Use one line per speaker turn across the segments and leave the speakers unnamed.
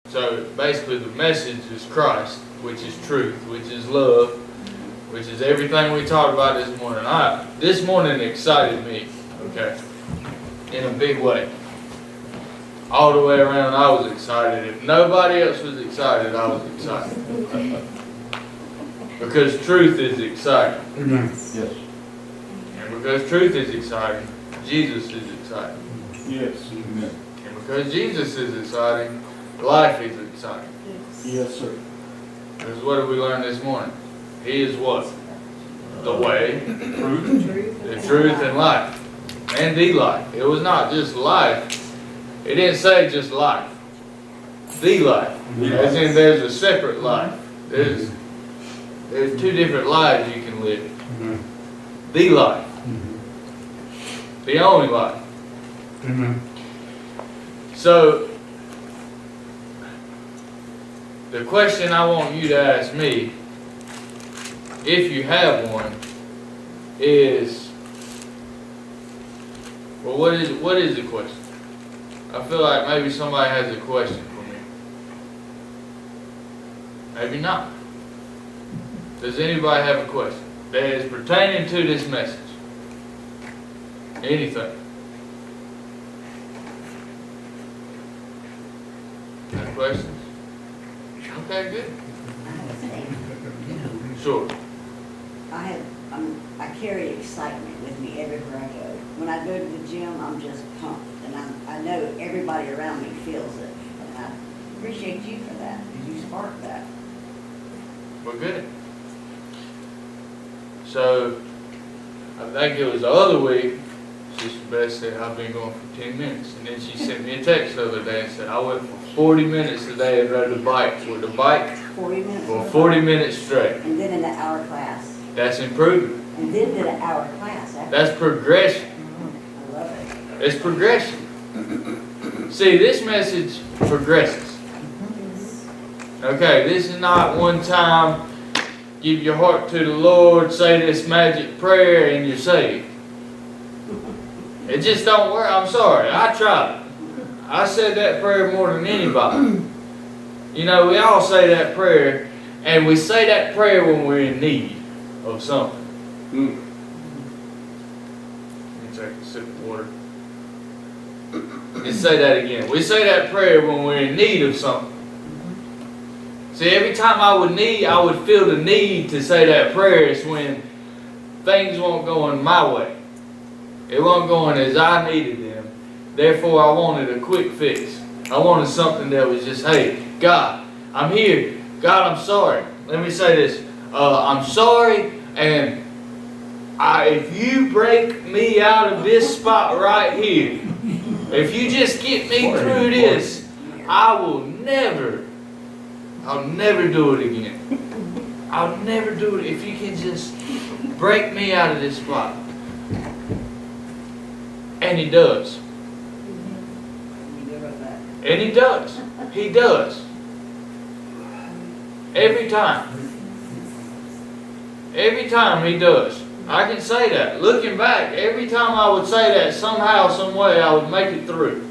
So basically the message is Christ, which is truth, which is love, which is everything we talked about this morning. This morning excited me, okay, in a big way. All the way around I was excited. If nobody else was excited, I was excited. Because truth is exciting.
Amen. Yes.
And because truth is exciting, Jesus is exciting.
Yes. Amen.
And because Jesus is exciting, life is exciting.
Yes, sir.
Because what did we learn this morning? He is what? The way, the truth, and life. And the life. It was not just life. It didn't say just life. The life. As in there's a separate life. There's two different lives you can live.
Amen.
The life. The only life.
Amen.
So, the question I want you to ask me, if you have one, is, well, what is the question? I feel like maybe somebody has a question for me. Maybe not. Does anybody have a question that is pertaining to this message? Anything? Any questions? Okay, good. Sure.
I carry excitement with me everywhere I go. When I go to the gym, I'm just pumped, and I know everybody around me feels it. And I appreciate you for that, because you sparked that.
Well, good. So, I think it was the other week, Sister Beth said, I've been going for 10 minutes. And then she sent me a text the other day and said, I went for 40 minutes today and rode the bike with the bike
40 minutes.
for 40 minutes straight.
And then in the hour class.
That's improvement.
And then did an hour class after.
That's progression.
I love it.
It's progression. See, this message progresses. Okay, this is not one time, give your heart to the Lord, say this magic prayer, and you're saved. It just don't work. I'm sorry. I tried it. I said that prayer more than anybody. You know, we all say that prayer, and we say that prayer when we're in need of something. Let me take a sip of water. Let's say that again. We say that prayer when we're in need of something. See, every time I would feel the need to say that prayer is when things weren't going my way. It wasn't going as I needed them. Therefore, I wanted a quick fix. I wanted something that was just, hey, God, I'm here. God, I'm sorry. Let me say this. I'm sorry, and if you break me out of this spot right here, if you just get me through this, I'll never do it again. I'll never do it if you can just break me out of this spot. And He does. And He does. He does. Every time. Every time He does. I can say that. Looking back, every time I would say that, somehow, some way, I would make it through.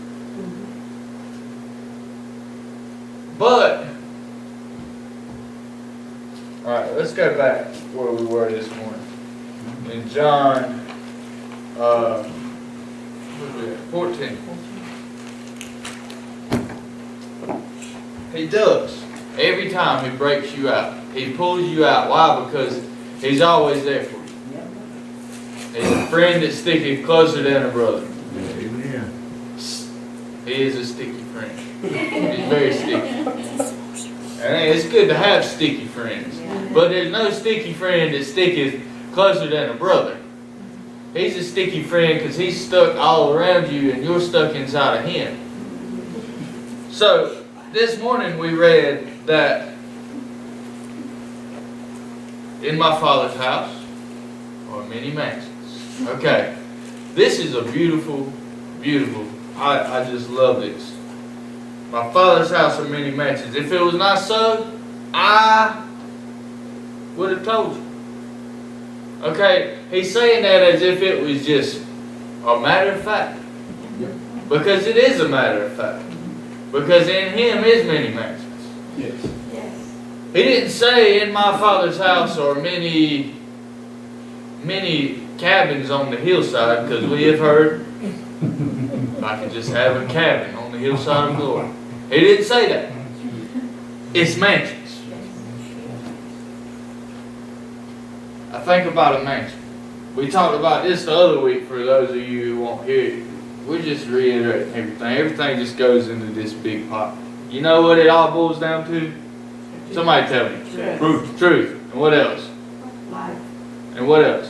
But, alright, let's go back where we were this morning. In John 14. He does. Every time He breaks you out. He pulls you out. Why? Because He's always there for you. He's a friend that sticketh closer than a brother.
Amen.
He is a sticky friend. He's very sticky. And it's good to have sticky friends. But there's no sticky friend that sticketh closer than a brother. He's a sticky friend because He's stuck all around you and you're stuck inside of Him. So, this morning we read that in my Father's house are many mansions. Okay, this is a beautiful, beautiful, I just love this. My Father's house are many mansions. If it was not so, I would have told you. Okay, He's saying that as if it was just a matter of fact. Because it is a matter of fact. Because in him is many mansions.
Yes.
Yes.
He didn't say in my Father's house are many cabins on the hillside, because we have heard I could just have a cabin on the hillside of glory. He didn't say that. It's mansions. I think about a mansion. We talked about this the other week for those of you who won't hear it. We're just reiterating everything. Everything just goes into this big pot. You know what it all boils down to? Somebody tell me.
Truth.
Truth. And what else?
Life.
And what else?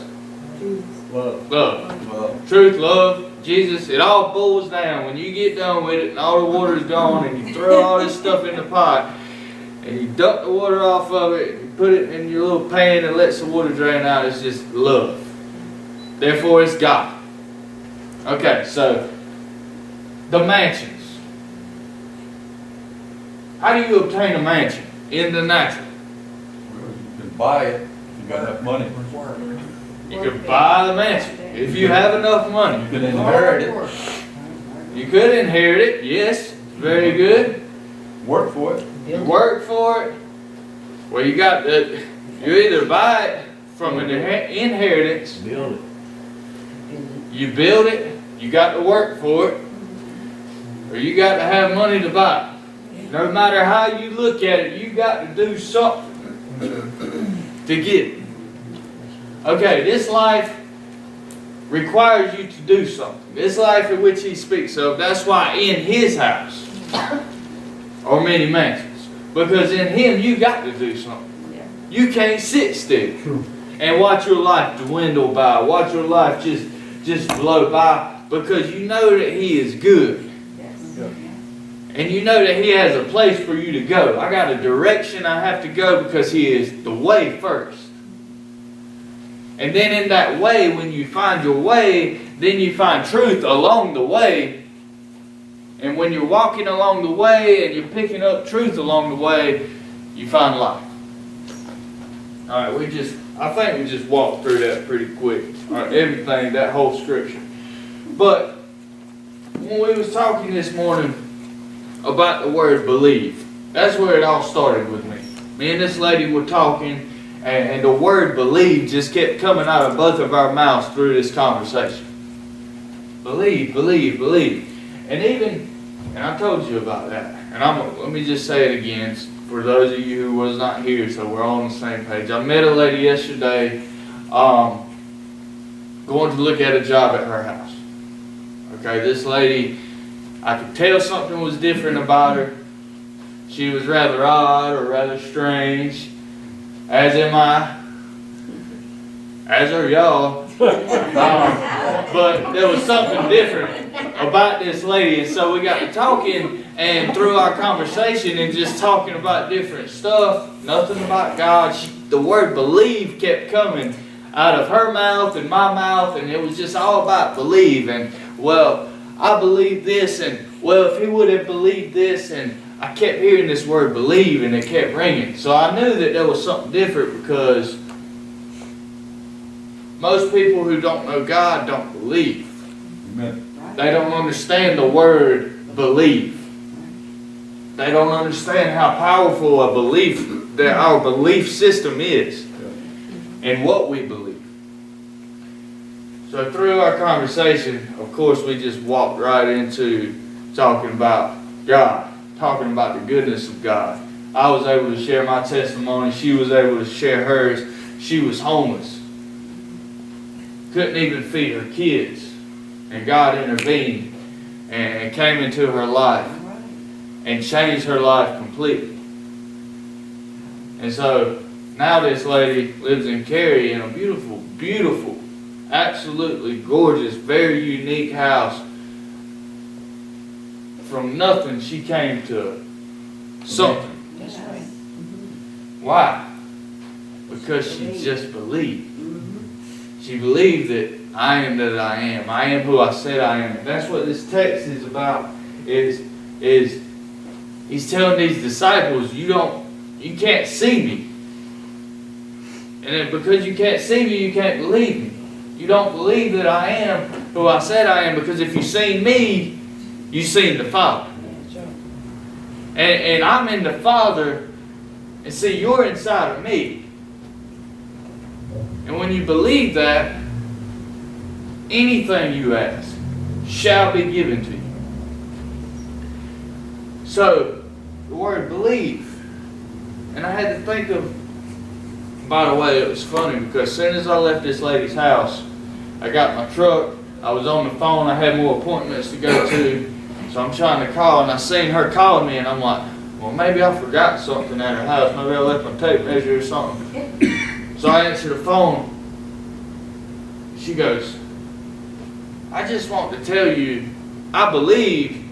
Love.
Love.
Love.
Truth, love, Jesus. It all boils down. When you get done with it and all the water's gone and you throw all this stuff in the pot and you dump the water off of it and you put it in your little pan and lets the water drain out, it's just love. Therefore, it's God. Okay, so the mansions. How do you obtain a mansion in the natural?
Well, you can buy it if you got enough money.
You can buy the mansion if you have enough money.
You can inherit it.
You could inherit it, yes, very good.
Work for it.
You work for it. Well, you got that. You either buy it from an inheritance,
Build it.
you build it, you got to work for it, or you got to have money to buy it. No matter how you look at it, you got to do something to get it. Okay, this life requires you to do something. This life in which he speaks of, that's why in his house are many mansions. Because in him you got to do something. You can't sit still and watch your life dwindle by, watch your life just blow by, because you know that he is good. And you know that he has a place for you to go. I got a direction I have to go because he is the way first. And then in that way, when you find your way, then you find truth along the way. And when you're walking along the way and you're picking up truth along the way, you find life. Alright, I think we just walked through that pretty quick. Alright, everything, that whole scripture. But when we was talking this morning about the word believe, that's where it all started with me. Me and this lady were talking, and the word believe just kept coming out of both of our mouths through this conversation. Believe, believe, believe. And I told you about that. And let me just say it again for those of you who was not here, so we're all on the same page. I met a lady yesterday going to look at a job at her house. Okay, this lady, I could tell something was different about her. She was rather odd or rather strange. As am I. As are y'all. But there was something different about this lady. And so we got to talking, and through our conversation and just talking about different stuff, nothing about God, the word believe kept coming out of her mouth and my mouth, and it was just all about believe. And, well, I believe this, and, well, if he would have believed this, and I kept hearing this word believe, and it kept ringing. So I knew that there was something different, because most people who don't know God don't believe.
Amen.
They don't understand the word believe. They don't understand how powerful a belief, that our belief system is, and what we believe. So through our conversation, of course, we just walked right into talking about God, talking about the goodness of God. I was able to share my testimony. She was able to share hers. She was homeless. Couldn't even feed her kids. And God intervened and came into her life and changed her life completely. And so now this lady lives in Cary in a beautiful, beautiful, absolutely gorgeous, very unique house. From nothing, she came to something.
That's right.
Why? Because she just believed. She believed that I am that I am. I am who I said I am. That's what this text is about. Is he's telling these disciples, you can't see me. And then because you can't see me, you can't believe me. You don't believe that I am who I said I am, because if you've seen me, you've seen the Father. And I'm in the Father, and see, you're inside of me. And when you believe that, anything you ask shall be given to you. So, the word believe. And I had to think of, by the way, it was funny because as soon as I left this lady's house, I got my truck, I was on the phone, I had more appointments to go to, so I'm trying to call, and I seen her calling me, and I'm like, well, maybe I forgot something at her house, maybe I left my tape measure or something. So I answered the phone. She goes, I just want to tell you, I believe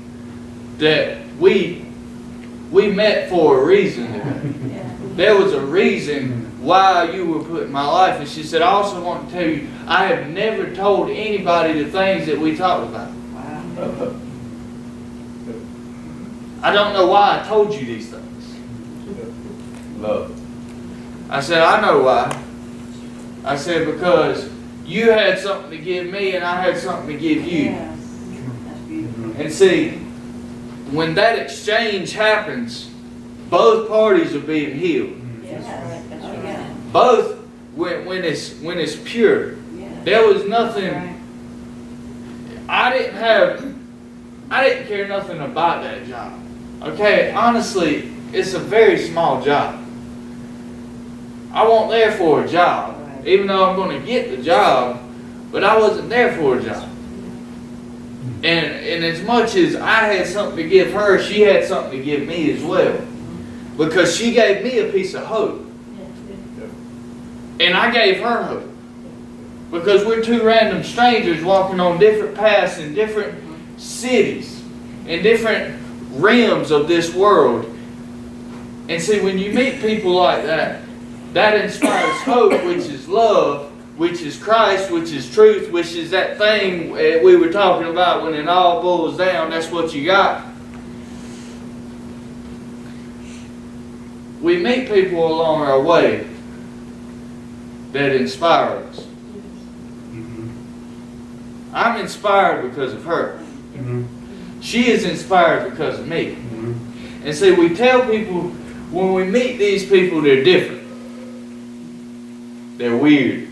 that we met for a reason today. There was a reason why you were put in my life. And she said, I also want to tell you, I have never told anybody the things that we talked about.
Wow.
I don't know why I told you these things.
Love.
I said, I know why. I said, because you had something to give me and I had something to give you.
Yes. That's beautiful.
And see, when that exchange happens, both parties are being healed.
Yes. Oh, yeah.
Both when it's pure.
Yeah.
There was nothing.
Right.
I didn't care nothing about that job. Okay, honestly, it's a very small job. I wasn't there for a job,
Right.
even though I'm going to get the job, but I wasn't there for a job. And as much as I had something to give her, she had something to give me as well. Because she gave me a piece of hope. And I gave her hope. Because we're two random strangers walking on different paths in different cities, in different realms of this world. And see, when you meet people like that, that inspires hope, which is love, which is Christ, which is truth, which is that thing we were talking about when it all boils down, that's what you got. We meet people along our way that inspire us. I'm inspired because of her. She is inspired because of me. And see, we tell people, when we meet these people, they're different. They're weird.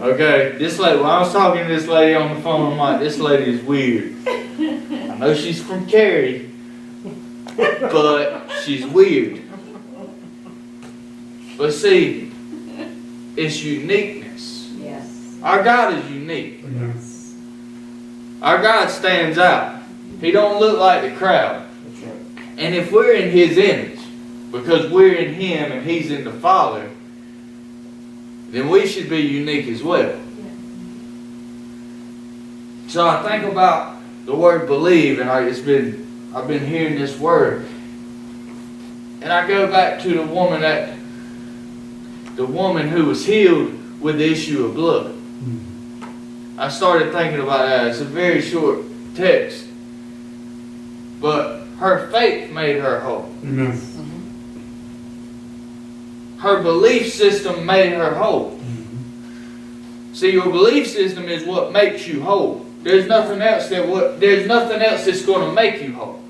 Okay, this lady, when I was talking to this lady on the phone, I'm like, this lady is weird. I know she's from Cary, but she's weird. But see, it's uniqueness.
Yes.
Our God is unique.
Yes.
Our God stands out. He don't look like the crowd. And if we're in His image, because we're in Him and He's in the Father, then we should be unique as well. So I think about the word believe, and I've been hearing this word, and I go back to the woman who was healed with the issue of blood. I started thinking about that. It's a very short text, but her faith made her whole.
Amen.
Her belief system made her whole. See, your belief system is what makes you whole. There's nothing else that's going to make you whole.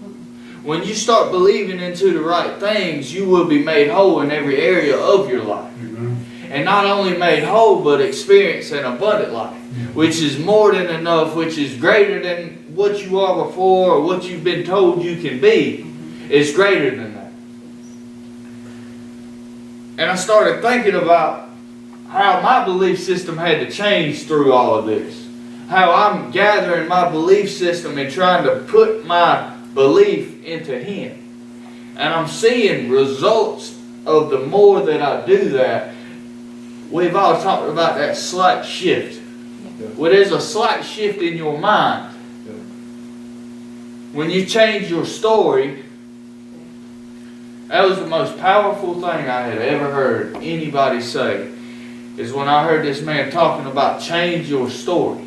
When you start believing into the right things, you will be made whole in every area of your life.
Amen.
And not only made whole, but experience an abundant life, which is more than enough, which is greater than what you are before or what you've been told you can be. It's greater than that. And I started thinking about how my belief system had to change through all of this. How I'm gathering my belief system and trying to put my belief into Him. And I'm seeing results of the more that I do that. We've all talked about that slight shift. Well, there's a slight shift in your mind. When you change your story, that was the most powerful thing I had ever heard anybody say, is when I heard this man talking about change your story.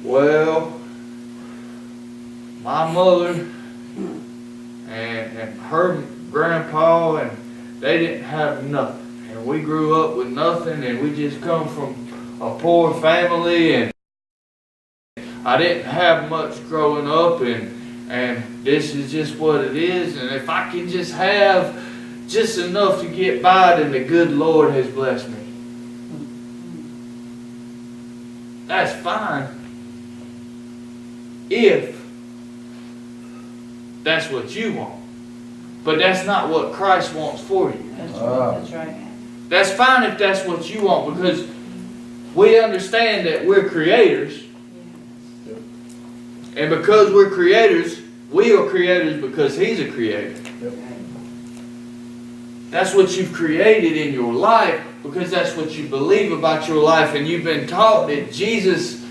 Well, my mother and her grandpa, and they didn't have nothing. And we grew up with nothing, and we just come from a poor family, and I didn't have much growing up, and And this is just what it is. And if I can just have just enough to get by, then the good Lord has blessed me. That's fine. If that's what you want. But that's not what Christ wants for you.
That's right.
That's fine if that's what you want, because we understand that we're creators. And because we're creators, we are creators because He's a creator. That's what you've created in your life because that's what you believe about your life, and you've been taught that Jesus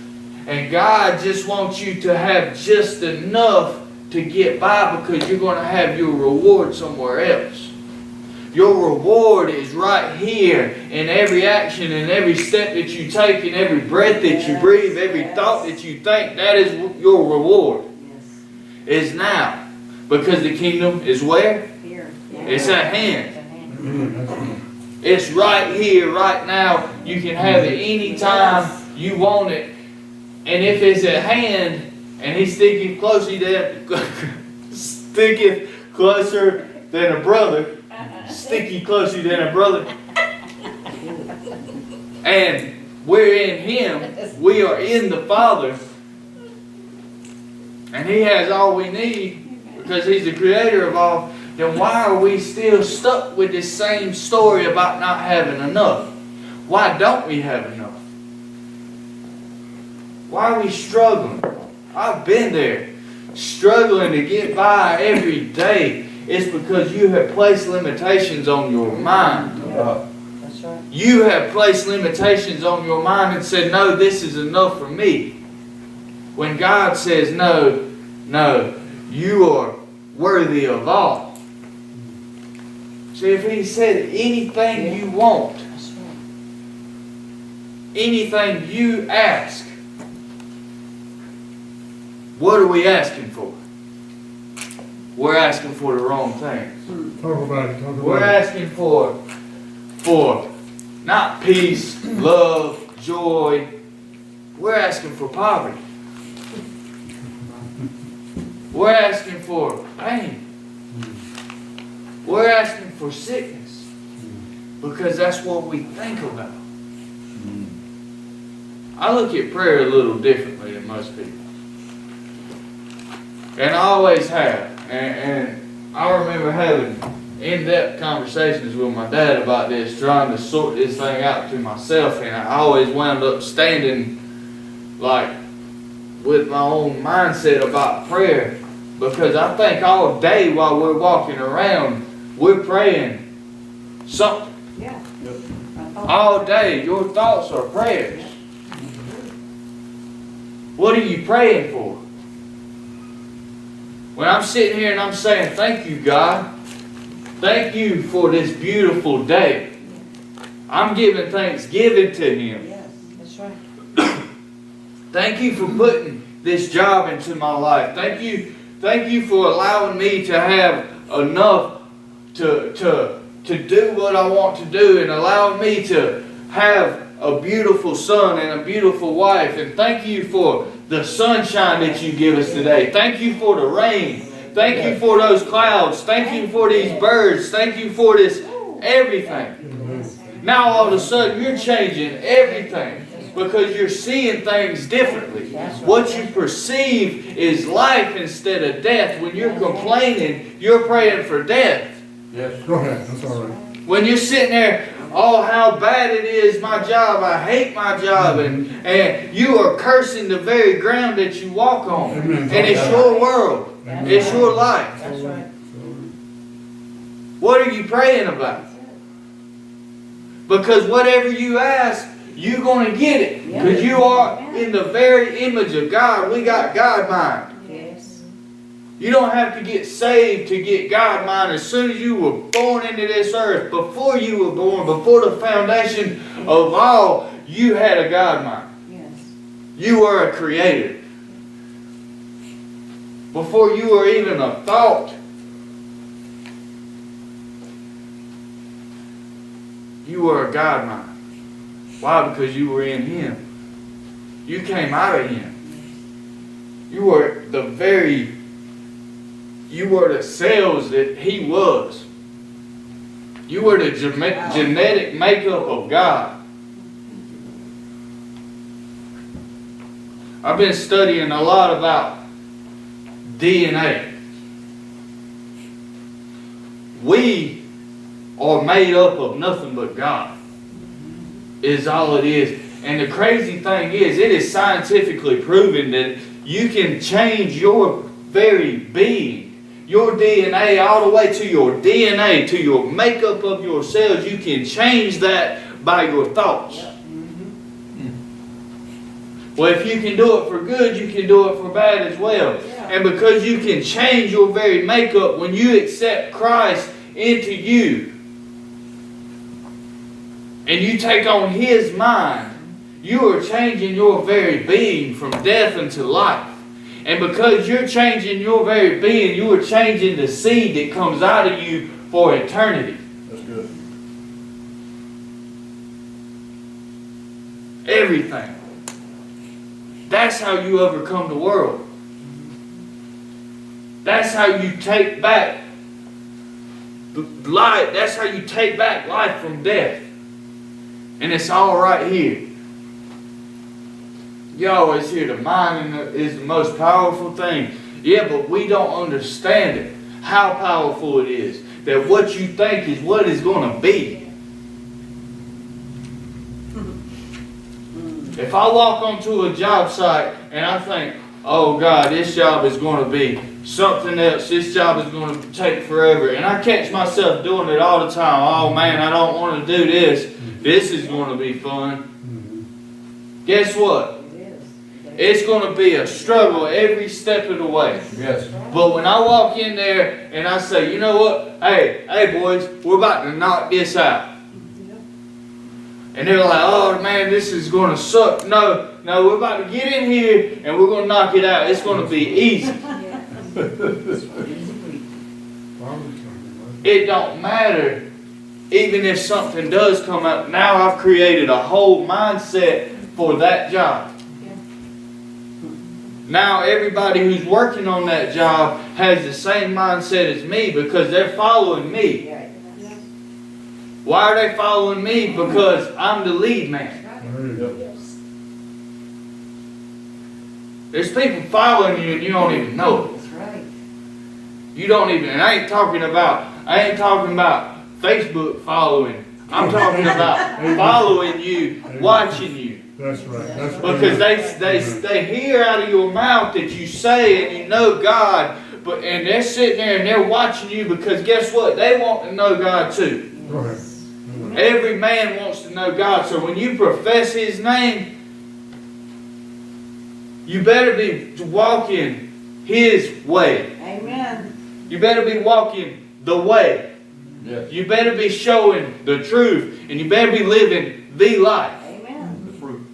and God just wants you to have just enough to get by because you're going to have your reward somewhere else. Your reward is right here in every action and every step that you take and every breath that you breathe, every thought that you think. That is your reward. Is now. Because the kingdom is where?
Here.
It's at hand. It's right here, right now. You can have it anytime you want it. And if it's at hand, and He sticketh closer than a brother, sticky closer than a brother. And we're in Him. We are in the Father. And He has all we need because He's the creator of all. Then why are we still stuck with this same story about not having enough? Why don't we have enough? Why are we struggling? I've been there, struggling to get by every day. It's because you have placed limitations on your mind.
That's right.
You have placed limitations on your mind and said, no, this is enough for me. When God says, no, you are worthy of all. See, if He said anything you want,
That's right.
anything you ask, what are we asking for? We're asking for the wrong thing.
Talk about it.
We're asking for not peace, love, joy. We're asking for poverty. We're asking for pain. We're asking for sickness. Because that's what we think about. I look at prayer a little differently than most people. And I always have. And I remember having in-depth conversations with my dad about this, trying to sort this thing out to myself, and I always wound up standing like with my own mindset about prayer, because I think all day while we're walking around, we're praying something.
Yeah.
All day, your thoughts are prayers. What are you praying for? When I'm sitting here and I'm saying, thank you, God. Thank you for this beautiful day. I'm giving thanksgiving to Him.
Yes, that's right.
Thank you for putting this job into my life. Thank you for allowing me to have enough to do what I want to do, and allowing me to have a beautiful son and a beautiful wife. And thank you for the sunshine that you give us today. Thank you for the rain. Thank you for those clouds. Thank you for these birds. Thank you for this everything. Now all of a sudden you're changing everything because you're seeing things differently. What you perceive is life instead of death. When you're complaining, you're praying for death.
Yes.
Go ahead, that's all right.
When you're sitting there, oh, how bad it is, my job, I hate my job, and you are cursing the very ground that you walk on.
Amen.
And it's your world. It's your life.
That's right.
What are you praying about? Because whatever you ask, you're going to get it. Because you are in the very image of God. We got God mind.
Yes.
You don't have to get saved to get God mind. As soon as you were born into this earth, before you were born, before the foundation of all, you had a God mind.
Yes.
You were a creator. Before you were even a thought, you were a God mind. Why? Because you were in Him. You came out of Him. You were the very you were the cells that He was. You were the genetic makeup of God. I've been studying a lot about DNA. We are made up of nothing but God, is all it is. And the crazy thing is, it is scientifically proven that you can change your very being, your DNA, all the way to your DNA, to your makeup of your cells. You can change that by your thoughts. Well, if you can do it for good, you can do it for bad as well. And because you can change your very makeup, when you accept Christ into you, and you take on His mind, you are changing your very being from death unto life. And because you're changing your very being, you are changing the seed that comes out of you for eternity.
That's good.
Everything. That's how you overcome the world. That's how you take back life. That's how you take back life from death. And it's all right here. You always hear the mind is the most powerful thing. Yeah, but we don't understand it. How powerful it is. That what you think is what is going to be. If I walk onto a job site and I think, oh God, this job is going to be something else. This job is going to take forever. And I catch myself doing it all the time. Oh man, I don't want to do this. This is going to be fun. Guess what? It's going to be a struggle every step of the way.
Yes.
But when I walk in there and I say, you know what? Hey boys, we're about to knock this out. And they're like, oh man, this is going to suck. No, we're about to get in here and we're going to knock it out. It's going to be easy. It don't matter. Even if something does come up, now I've created a whole mindset for that job. Now everybody who's working on that job has the same mindset as me because they're following me. Why are they following me? Because I'm the lead man. There's people following you and you don't even know it.
That's right.
You don't even, and I ain't talking about Facebook following. I'm talking about following you, watching you.
That's right. That's right.
Because they hear out of your mouth that you say and you know God, and they're sitting there and they're watching you because guess what? They want to know God too.
Go ahead.
Every man wants to know God. So when you profess His name, you better be walking His way.
Amen.
You better be walking the way.
Yes.
You better be showing the truth. And you better be living the life.
Amen.
The fruit.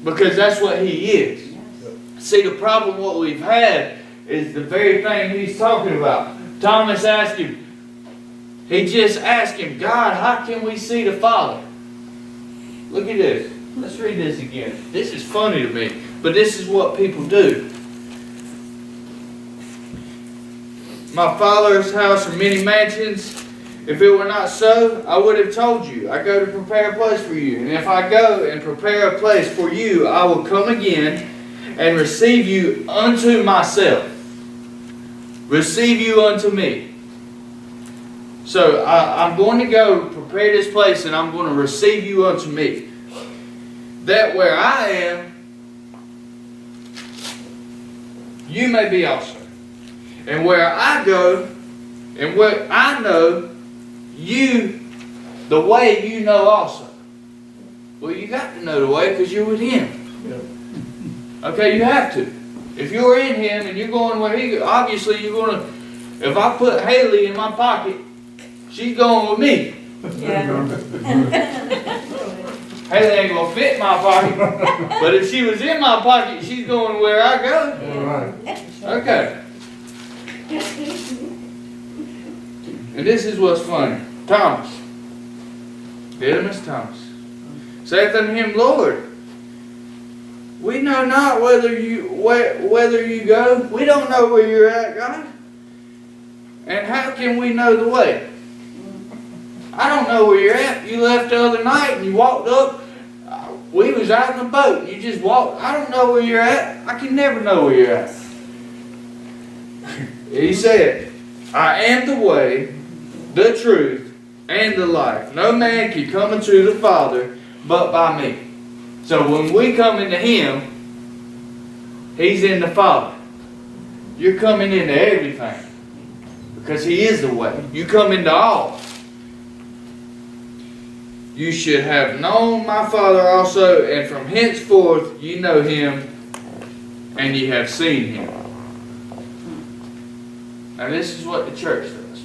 Because that's what He is.
Yes.
See, the problem what we've had is the very thing He's talking about. Thomas asked Him, he just asked Him, God, how can we see the Father? Look at this. Let's read this again. This is funny to me, but this is what people do. My Father's house are many mansions. If it were not so, I would have told you. I go to prepare a place for you. And if I go and prepare a place for you, I will come again and receive you unto myself. Receive you unto me. So I'm going to go prepare this place and I'm going to receive you unto me. That where I am, you may be also. And where I go, and what I know, you, the way you know also. Well, you got to know the way because you're with Him. Okay, you have to. If you're in Him and you're going where He goes, obviously you're going to, if I put Haley in my pocket, she's going with me. Haley ain't going to fit in my pocket. But if she was in my pocket, she's going where I go.
All right.
Okay. And this is what's funny. Thomas. Didymus Thomas. Saith unto Him, Lord, We know not whether you go. We don't know where you're at, God. And how can we know the way? I don't know where you're at. You left the other night and you walked up. We was out in the boat and you just walked. I don't know where you're at. I can never know where you're at. He said, I am the way, the truth, and the life. No man can come unto the Father but by me. So when we come into Him, He's in the Father. You're coming into everything. Because He is the way. You come into all. You should have known my Father also, and from henceforth you know Him, and ye have seen Him. Now this is what the church does.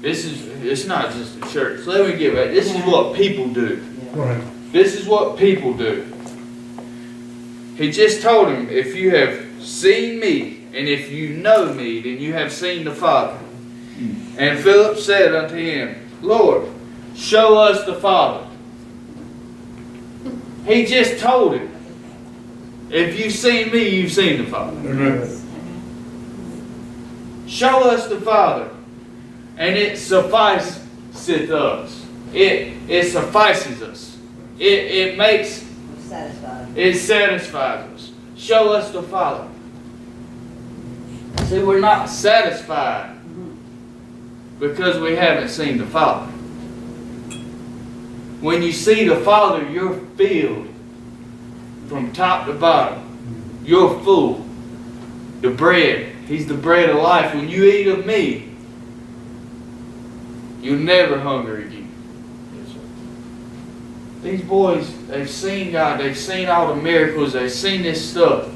It's not just the church. Let me get back. This is what people do.
Right.
This is what people do. He just told him, if you have seen me, and if you know me, then you have seen the Father. And Philip said unto him, Lord, show us the Father. He just told him, if you've seen me, you've seen the Father.
Amen.
Show us the Father, and it sufficeth us. It suffices us. It makes, it satisfies us. Show us the Father. See, we're not satisfied because we haven't seen the Father. When you see the Father, you're filled from top to bottom. You're full. The bread, He's the bread of life. When you eat of me, you'll never hunger again. These boys, they've seen God. They've seen all the miracles. They've seen this stuff.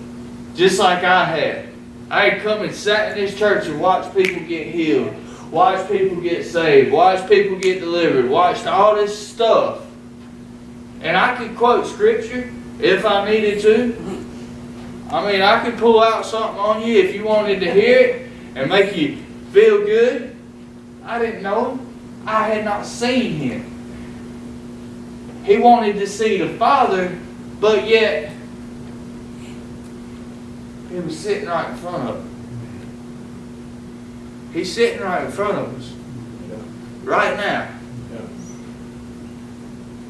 Just like I had. I had come and sat in this church and watched people get healed. Watched people get saved. Watched people get delivered. Watched all this stuff. And I could quote scripture if I needed to. I mean, I could pull out something on you if you wanted to hear it and make you feel good. I didn't know Him. I had not seen Him. He wanted to see the Father, but yet He was sitting right in front of him. He's sitting right in front of us. Right now.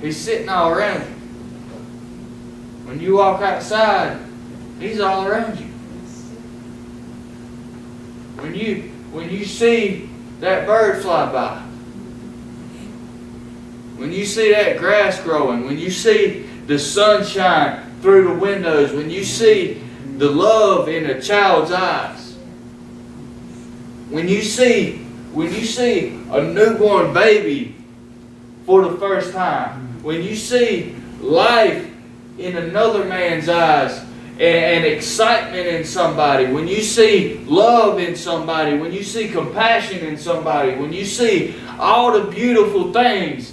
He's sitting all around you. When you walk outside, He's all around you. When you see that bird fly by, when you see that grass growing, when you see the sunshine through the windows, when you see the love in a child's eyes, when you see a newborn baby for the first time, when you see life in another man's eyes, and excitement in somebody, when you see love in somebody, when you see compassion in somebody, when you see all the beautiful things,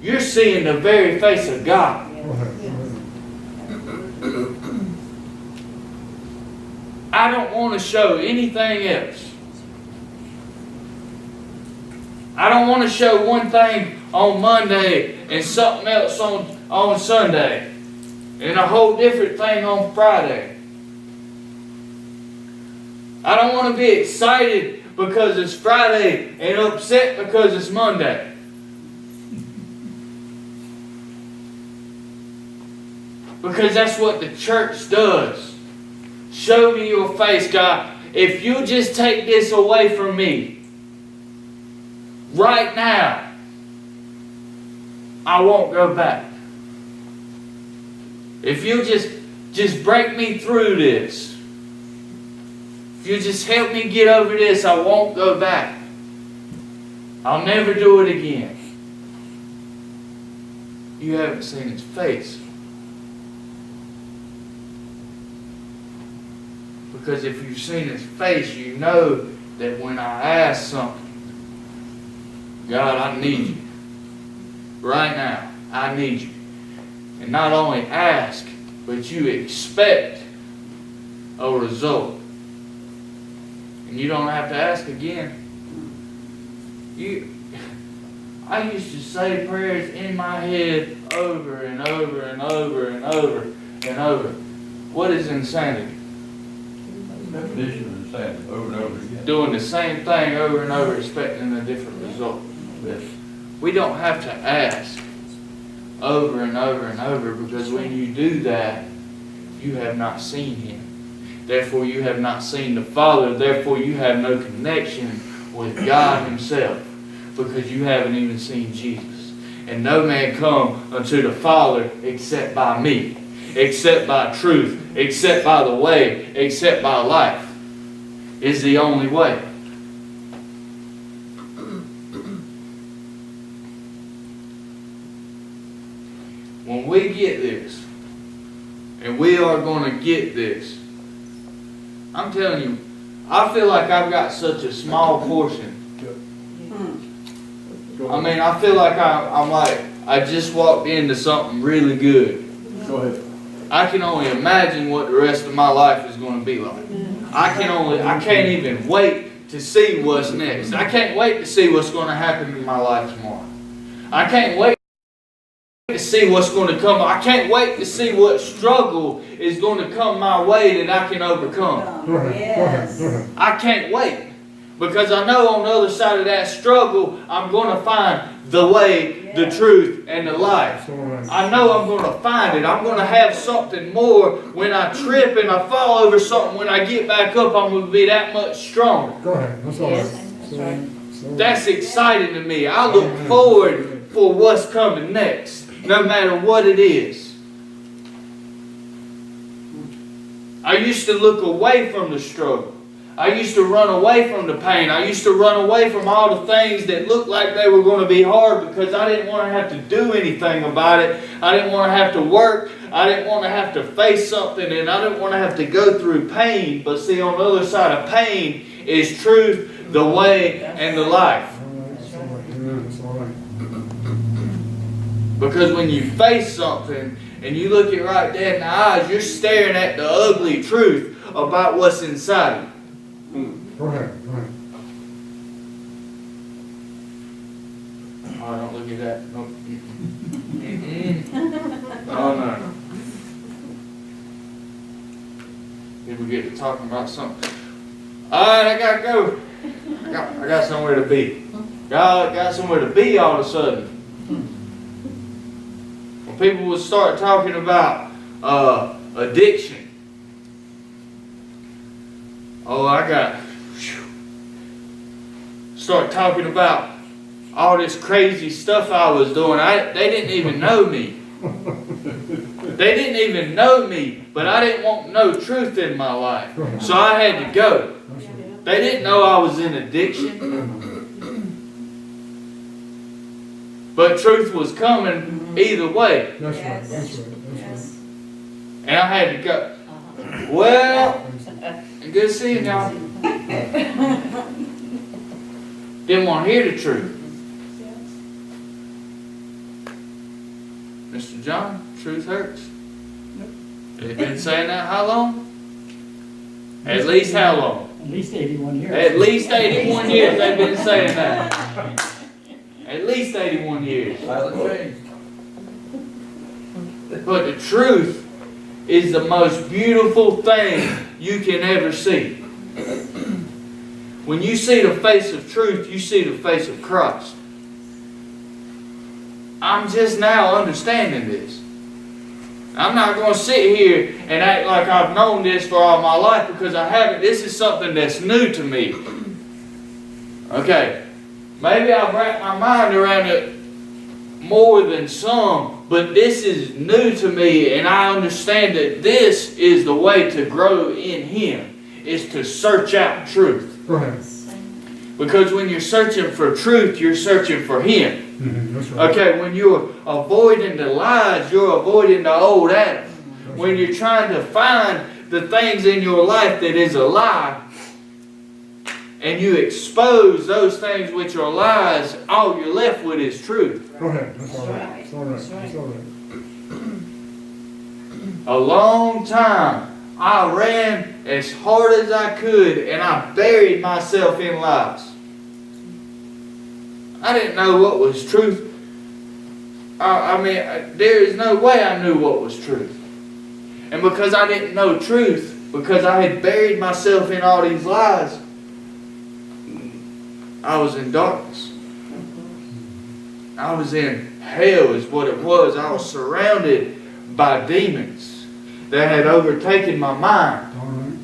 you're seeing the very face of God. I don't want to show anything else. I don't want to show one thing on Monday and something else on Sunday. And a whole different thing on Friday. I don't want to be excited because it's Friday and upset because it's Monday. Because that's what the church does. Show me your face, God. If you just take this away from me right now, I won't go back. If you just break me through this, if you just help me get over this, I won't go back. I'll never do it again. You haven't seen His face. Because if you've seen His face, you know that when I ask something, God, I need you. Right now, I need you. And not only ask, but you expect a result. And you don't have to ask again. I used to say prayers in my head over and over and over and over. and over. What is insanity?
Definition of insanity, over and over again.
Doing the same thing over and over, expecting a different result.
Yes.
We don't have to ask over and over and over, because when you do that, you have not seen Him. Therefore, you have not seen the Father. Therefore, you have no connection with God Himself, because you haven't even seen Jesus. And no man come unto the Father except by me, except by truth, except by the way, except by life is the only way. When we get this, and we are going to get this, I'm telling you, I feel like I've got such a small portion. I mean, I feel like I'm like, I just walked into something really good.
Go ahead.
I can only imagine what the rest of my life is going to be like. I can't even wait to see what's next. I can't wait to see what's going to happen in my life tomorrow. I can't wait to see what's going to come. I can't wait to see what struggle is going to come my way that I can overcome.
Yes.
I can't wait. Because I know on the other side of that struggle, I'm going to find the way, the truth, and the life. I know I'm going to find it. I'm going to have something more. When I trip and I fall over something, when I get back up, I'm going to be that much stronger.
Go ahead. That's all
Yes.
right.
That's right.
That's exciting to me. I look forward for what's coming next, no matter what it is. I used to look away from the struggle. I used to run away from the pain. I used to run away from all the things that looked like they were going to be hard, because I didn't want to have to do anything about it. I didn't want to have to work. I didn't want to have to face something, and I didn't want to have to go through pain. But see, on the other side of pain is truth, the way, and the life.
That's all right. Amen. That's all right.
Because when you face something and you look it right dead in the eyes, you're staring at the ugly truth about what's inside you.
Go ahead. Go ahead.
Oh, don't look at that. Nope. Oh, no. People get to talking about something. Alright, I gotta go. I got somewhere to be. Got somewhere to be all of a sudden. When people would start talking about addiction. Oh, start talking about all this crazy stuff I was doing. They didn't even know me. They didn't even know me, but I didn't want no truth in my life. So I had to go. They didn't know I was in addiction. But truth was coming either way.
That's right.
Yes.
That's right. That's
Yes.
And I had to go. Well, good to see you, y'all. Didn't want to hear the truth. Mr. John, truth hurts. They've been saying that how long? At least how long?
At least 81 years.
At least 81 years they've been saying that. At least 81 years.
Silent change.
But the truth is the most beautiful thing you can ever see. When you see the face of truth, you see the face of Christ. I'm just now understanding this. I'm not going to sit here and act like I've known this for all my life, because I haven't. This is something that's new to me. Okay, maybe I've wrapped my mind around it more than some, but this is new to me, and I understand that this is the way to grow in Him, is to search out truth.
Go ahead.
Because when you're searching for truth, you're searching for Him.
That's right.
Okay, when you're avoiding the lies, you're avoiding the old Adam. When you're trying to find the things in your life that is a lie, and you expose those things which are lies, all you're left with is truth.
Go ahead. That's all right. That's all right.
That's right.
That's all right.
A long time, I ran as hard as I could, and I buried myself in lies. I didn't know what was truth. I mean, there is no way I knew what was truth. And because I didn't know truth, because I had buried myself in all these lies, I was in darkness. I was in hell is what it was. I was surrounded by demons that had overtaken my mind.
All right.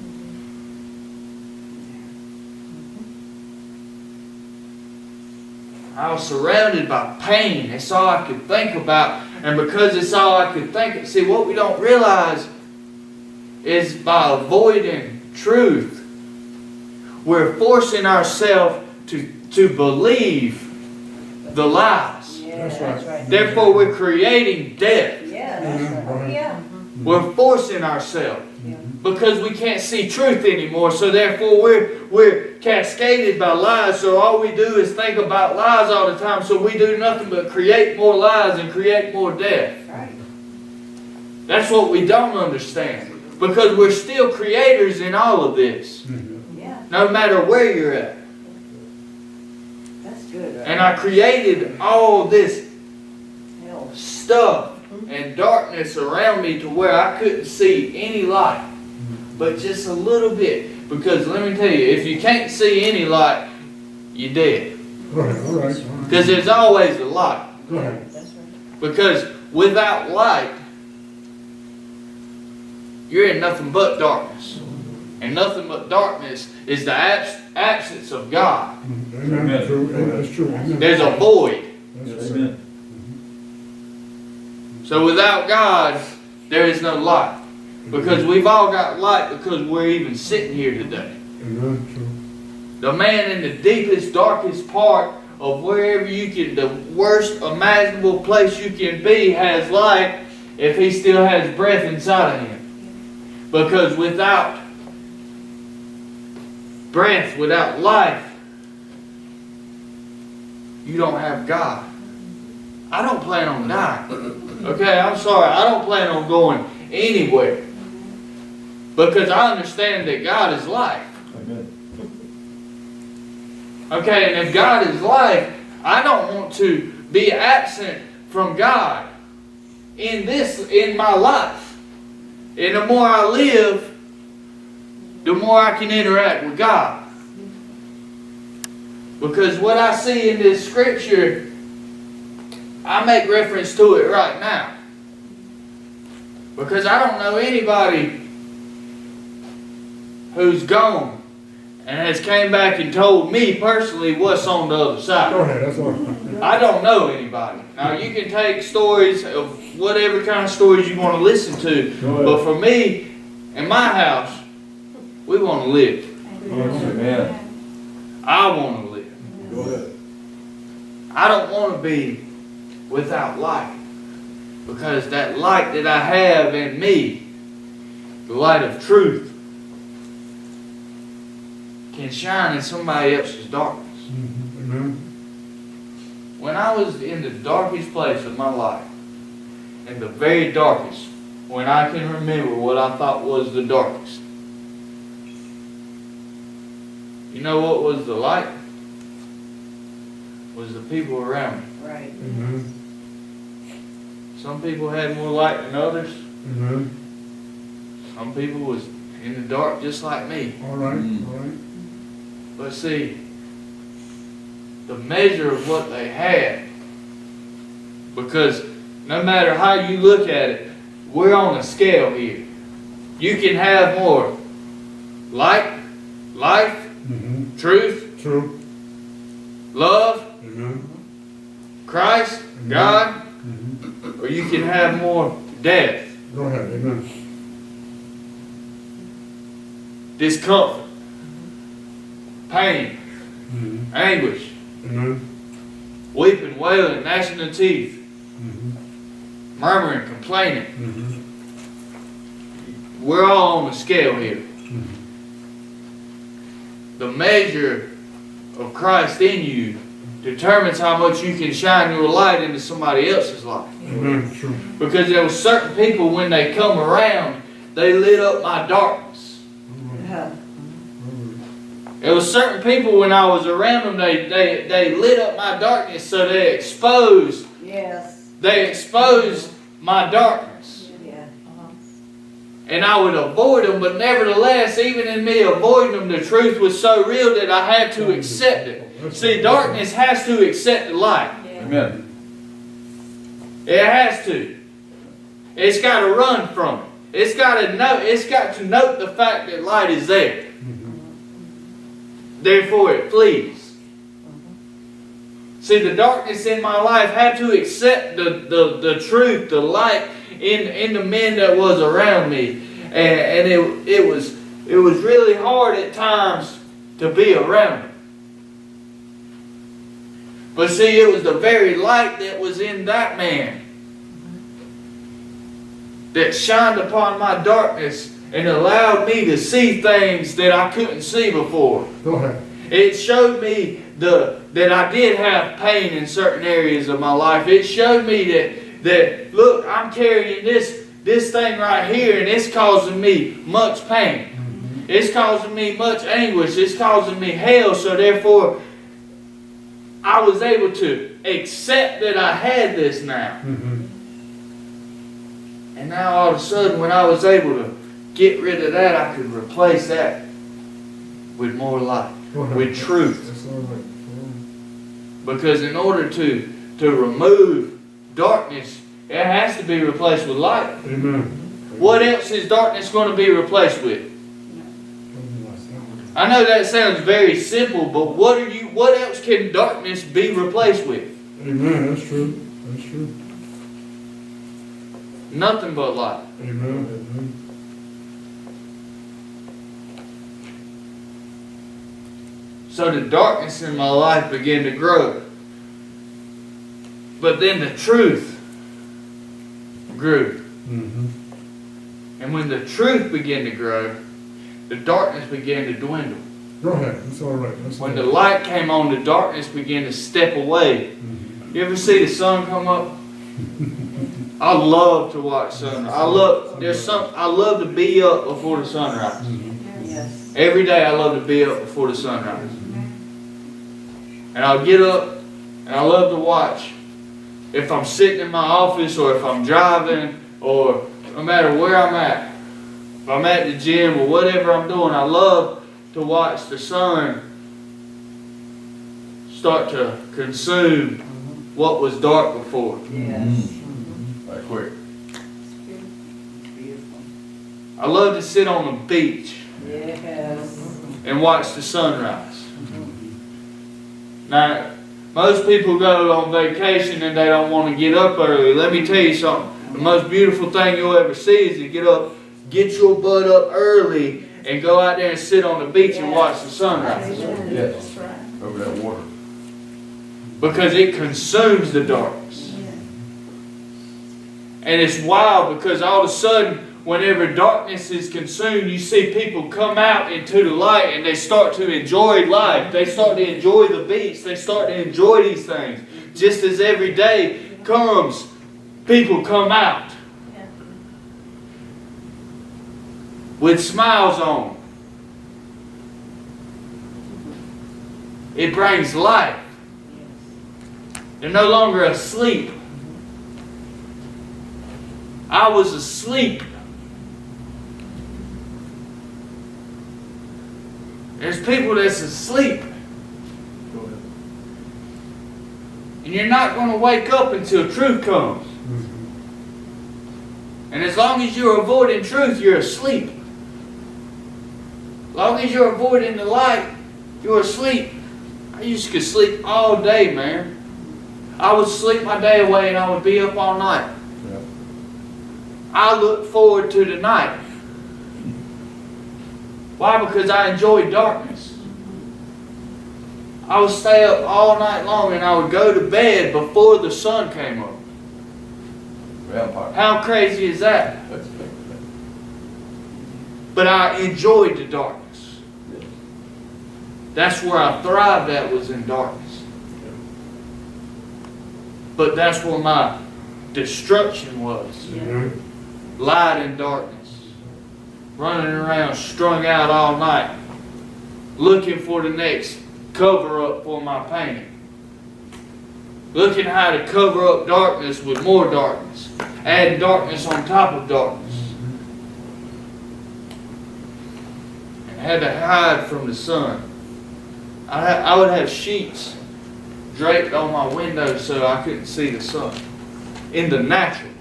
I was surrounded by pain. That's all I could think about. And because it's all I could think of, see, what we don't realize is by avoiding truth, we're forcing ourselves to believe the lies.
Yeah,
That's right.
Therefore, we're creating death.
Yeah, that's right. Oh, yeah.
We're forcing ourselves
Yeah.
because we can't see truth anymore. So therefore, we're cascaded by lies. So all we do is think about lies all the time. So we do nothing but create more lies and create more death.
Right.
That's what we don't understand. Because we're still creators in all of this.
Yeah,
No matter where you're at.
that's good. Right?
And I created all this
Hell.
stuff and darkness around me to where I couldn't see any light. But just a little bit. Because let me tell you, if you can't see any light, you're dead.
Go ahead, all right.
Because there's always a light.
Go ahead.
That's right.
Because without light, you're in nothing but darkness. And nothing but darkness is the absence of God.
Amen. True. That's true. Amen.
There's a void.
That's right.
Amen.
So without God, there is no light. Because we've all got light because we're even sitting here today.
Amen. True.
The man in the deepest, darkest part of wherever you can, the worst imaginable place you can be, has light if he still has breath inside of him. Because without breath, without life, you don't have God. I don't plan on dying. Okay, I'm sorry. I don't plan on going anywhere. Because I understand that God is life.
Amen.
Okay, and if God is life, I don't want to be absent from God in my life. And the more I live, the more I can interact with God. Because what I see in this scripture, I make reference to it right now. Because I don't know anybody who's gone and has came back and told me personally what's on the other side.
Go ahead. That's all right.
I don't know anybody. Now you can take stories of whatever kind of stories you want to listen to.
Go ahead.
But for me, in my house, we want to live.
Amen.
I want to live.
Go ahead.
I don't want to be without light. Because that light that I have in me, the light of truth, can shine in somebody else's darkness.
Amen.
When I was in the darkest place of my life, in the very darkest, when I can remember what I thought was the darkest, you know what was the light? Was the people around me.
Right.
Amen.
Some people had more light than others.
Amen.
Some people was in the dark just like me.
All right.
Mm.
All right.
But see, the measure of what they had, because no matter how you look at it, we're on a scale here. You can have more light, life, truth,
True.
love,
Amen.
Christ, God, or you can have more death,
Go ahead. Amen.
discomfort, pain, anguish,
Amen.
weeping, wailing, gnashing of teeth, murmuring, complaining. We're all on the scale here. The measure of Christ in you determines how much you can shine your light into somebody else's life.
Amen. True.
Because there were certain people, when they come around, they lit up my darkness. There were certain people, when I was around them, they lit up my darkness, so they exposed
Yes.
my darkness.
Yeah.
and I would avoid them, but nevertheless, even in me avoiding them, the truth was so real that I had to accept it. See, darkness has to accept the light.
Amen.
It has to. It's got to run from it. It's got to note the fact that light is there. Therefore it flees. See, the darkness in my life had to accept the truth, the light in the men that was around me. And it was really hard at times to be around them. But see, it was the very light that was in that man that shined upon my darkness and allowed me to see things that I couldn't see before.
Go ahead.
It showed me that I did have pain in certain areas of my life. It showed me that look, I'm carrying this thing right here, and it's causing me much pain. It's causing me much anguish. It's causing me hell. So therefore, I was able to accept that I had this now. And now all of a sudden, when I was able to get rid of that, I could replace that with more light, with truth.
That's all right.
Because in order to remove darkness, it has to be replaced with light.
Amen.
What else is darkness going to be replaced with? I know that sounds very simple, but what else can darkness be replaced with?
Amen. That's true. That's true.
Nothing but light.
Amen. Amen.
So the darkness in my life began to grow. But then the truth grew. And when the truth began to grow, the darkness began to dwindle.
Go ahead. That's all right. That's
When
all
the
right.
light came on, the darkness began to step away. You ever see the sun come up? I love to watch sunrise. I love to be up before the sunrise.
Yes.
Every day I love to be up before the sunrise. And I'll get up and I love to watch. If I'm sitting in my office or if I'm driving or no matter where I'm at. If I'm at the gym or whatever I'm doing, I love to watch the sun start to consume what was dark before.
Yes.
Right quick.
Beautiful.
I love to sit on the beach
Yes.
and watch the sunrise. Now, most people go on vacation and they don't want to get up early. Let me tell you something. The most beautiful thing you'll ever see is to get up, get your butt up early, and go out there and sit on the beach and watch the sunrise.
Yes. Over that water.
Because it consumes the darkness. And it's wild because all of a sudden, whenever darkness is consumed, you see people come out into the light and they start to enjoy life. They start to enjoy the beach. They start to enjoy these things. Just as every day comes, people come out with smiles on. It brings life. They're no longer asleep. I was asleep. There's people that's asleep. And you're not going to wake up until truth comes. And as long as you're avoiding truth, you're asleep. As long as you're avoiding the light, you're asleep. I used to sleep all day, man. I would sleep my day away and I would be up all night.
Yeah.
I look forward to the night. Why? Because I enjoy darkness. I would stay up all night long and I would go to bed before the sun came up.
Vampire.
How crazy is that? But I enjoyed the darkness. That's where I thrived at, was in darkness. But that's where my destruction was.
Amen.
Light and darkness. Running around strung out all night. Looking for the next cover up for my pain. Looking how to cover up darkness with more darkness. Adding darkness on top of darkness. had to hide from the sun. I would have sheets draped on my window so I couldn't see the sun. In the natural.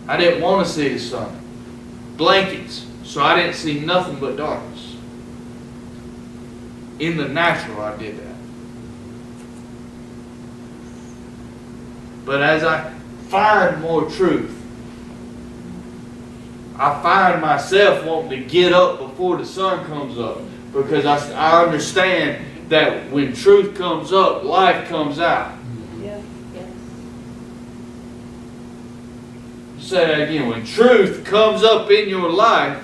I didn't want to see the sun. Blankets, so I didn't see nothing but darkness. In the natural, I did that. But as I find more truth, I find myself wanting to get up before the sun comes up, because I understand that when truth comes up, life comes out.
Yeah, yes.
Say that again. When truth comes up in your life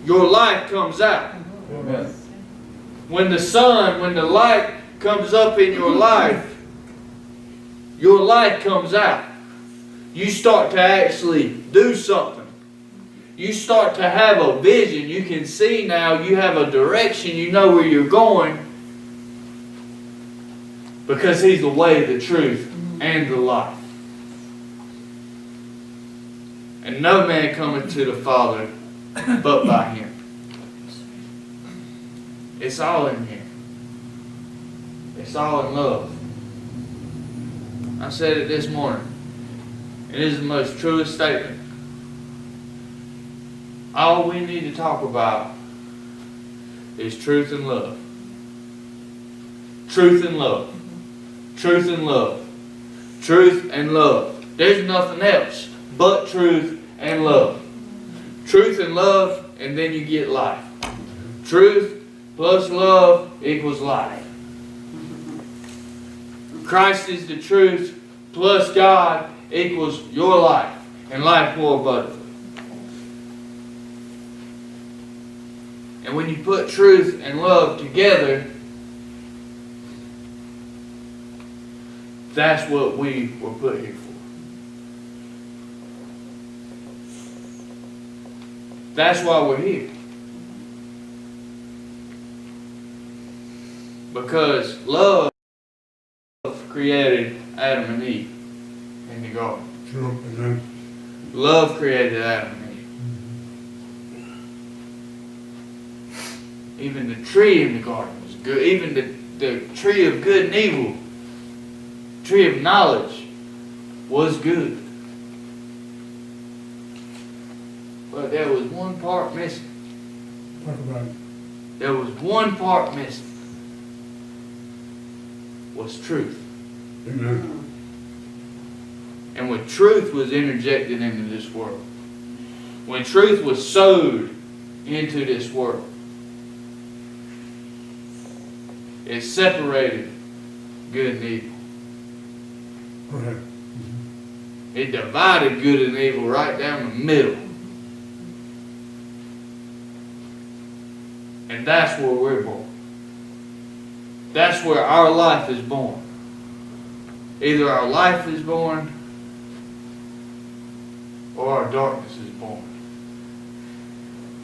comes out.
Amen.
When the light comes up in your life comes out. You start to actually do something. You start to have a vision. You can see now. You have a direction. You know where you're going. Because He's the way, the truth, and the life. And no man cometh to the Father but by Him. It's all in Him. It's all in love. I said it this morning. It is the most truest statement. All we need to talk about is truth and love. Truth and love. Truth and love. Truth and love. There's nothing else but truth and love. Truth and love, and then you get life. Truth plus love equals life. Christ is the truth plus God equals your life, and life more abundantly. And when you put truth and love together, that's what we were put here for. That's why we're here. Because love created Adam and Eve in the garden.
True. Amen.
Love created Adam and Eve. Even the tree in the garden was good. Even the tree of good and evil, tree of knowledge, was good. But there was one part missing.
Talk about it.
There was one part missing. Was truth.
Amen.
And when truth was interjected into this world, when truth was sowed into this world, it separated good and evil.
Go ahead.
It divided good and evil right down the middle. And that's where we're born. That's where our life is born. Either our life is born or our darkness is born.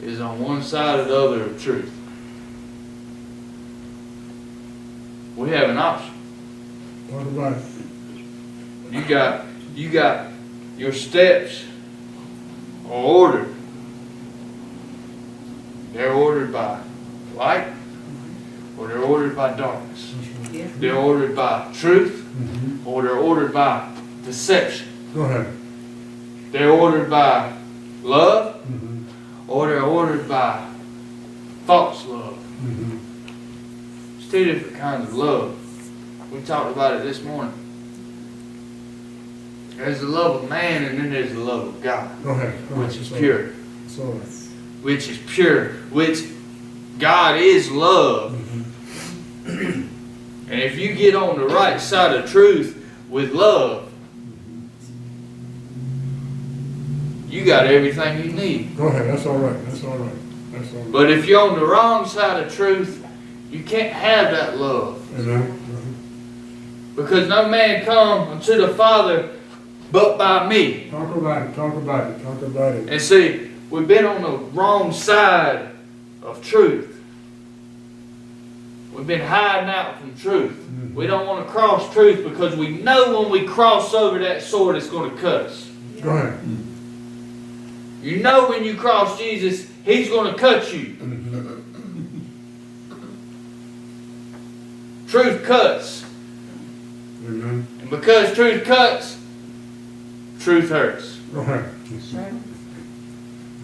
It is on one side or the other of truth. We have an option.
Talk about it.
You got your steps are ordered. They're ordered by light or they're ordered by darkness.
Yeah.
They're ordered by truth
Mm-hmm.
or they're ordered by deception.
Go ahead.
They're ordered by love
Mm-hmm.
or they're ordered by false love.
Mm-hmm.
There's two different kinds of love. We talked about it this morning. There's the love of man and then there's the love of God,
Go ahead.
which is pure.
It's all right.
Which is pure. Which God is love.
Mm-hmm.
And if you get on the right side of truth with love, you got everything you need.
Go ahead. That's all right. That's all right. That's all right.
But if you're on the wrong side of truth, you can't have that love.
Amen.
Because no man come unto the Father but by me.
Talk about it. Talk about it. Talk about it.
And see, we've been on the wrong side of truth. We've been hiding out from truth.
Mm-hmm.
We don't want to cross truth because we know when we cross over that sword, it's going to cut us.
Go ahead.
You know when you cross Jesus, He's going to cut you. Truth cuts.
Amen.
And because truth cuts, truth hurts.
Right.
That's right.